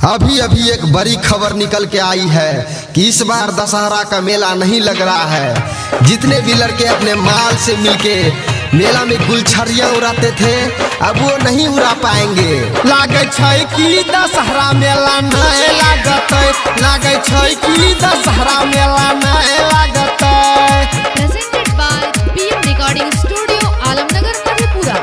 अभी अभी एक बड़ी खबर निकल के आई है कि इस बार दशहरा का मेला नहीं लग रहा है। जितने भी लड़के अपने माल से मिलके मेला में गुलछड़ियाँ उड़ाते थे अब वो नहीं उड़ा पाएंगे। लागे छै कि दशहरा मेला नहीं लागतै, लागे छै कि दशहरा मेला नहीं लागतै। Presented by PM Recording Studio, Alamnagar, Madhepura.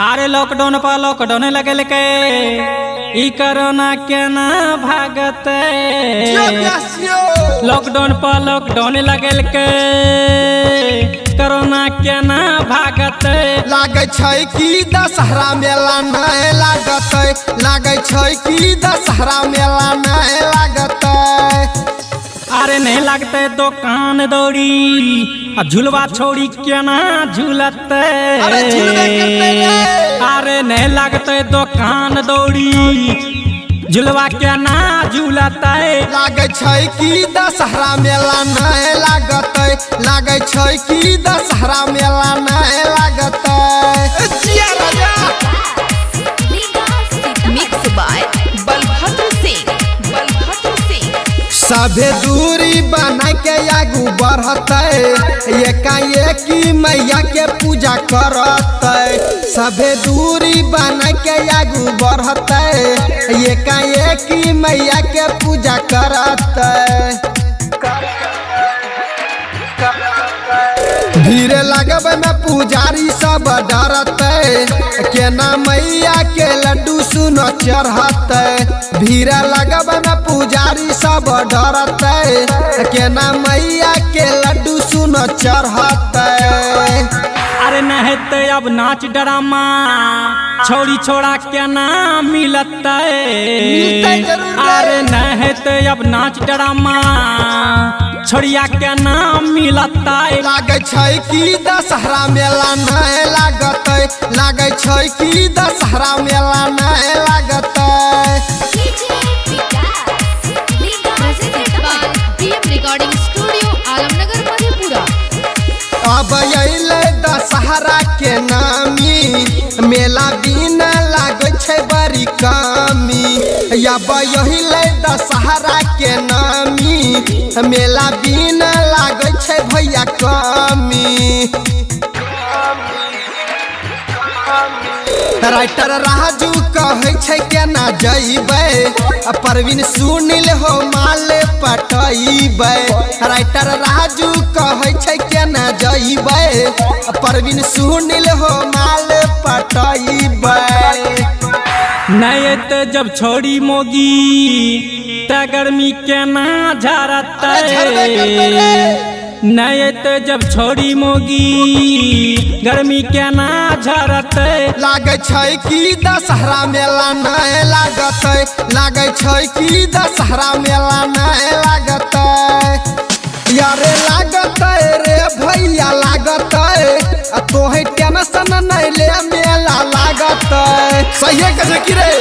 अरे लॉकडाउन पर लॉकडाउन लगल के ई कोरोना के ना भागते। लॉकडाउन पर लॉकडाउन लगल के कोरोना के ना भागते। लागे छै कि दशहरा मेला नहीं लागतै, लागे छै कि दशहरा मेला नहीं लागतै। अरे नहीं लगते दुकान दौड़ी झुलवा छोड़ी केना झूलते। अरे नहीं लगते दुकान दौड़ी झुलवा केना झूलते। लागे छै कि दशहरा मेला नहीं लागतै, लागे छै कि दशहरा मेला नहीं लागतै। Mixed by Balabhadra Singh. सभे दूरी बना के आगू बढ़ते, एकाएकी मैया के पूजा करते। सभे दूरी बना के आगू बढ़ते, एकाएकी मैया के पूजा करते। भीड़ लगब में पुजारी सब डरते, केना मैया के लड्डू सुनो चढ़ते। भीड़ लगब में पुजारी सब डरते, केना मैया के लड्डू सुनो चढ़ते। अरे नहीं तो अब नाच ड्रामा छोड़ी छोड़ा केना मिलते। अरे नहीं तो अब नाच ड्रामा छोड़िया के नाम मिलता। लागे छै कि दशहरा मेला नहीं लागतै, लागे छै कि दशहरा मेला नहीं लागतै। Presented by PM Recording Studio, Alamnagar, Madhepura. अब अइले दशहरा के नामी, मेला बिना लागे छै बड़ी कमी। अब अइले दशहरा के नामी, मेला बिना लागे छै भैया कमी। राइटर राजू कहे छै केना जइबै, परवीन सुनील हो माल पटैबै। राइटर राजू कहे छै केना जइबै, परवीन सुनील हो माल पटैबै। नहीं तो जब छोड़ी मोगी त गर्मी केना झरते। नहीं तो जब छोड़ी मोगी गर्मी केना झरते। लागे छै कि दशहरा मेला नहीं लागतै, लागे छै कि दशहरा मेला नहीं लागतै। यारे लागतै रे भैया लागतै, तोहे टेंशन नहीं ले मेला लागतै। सही है कि रे।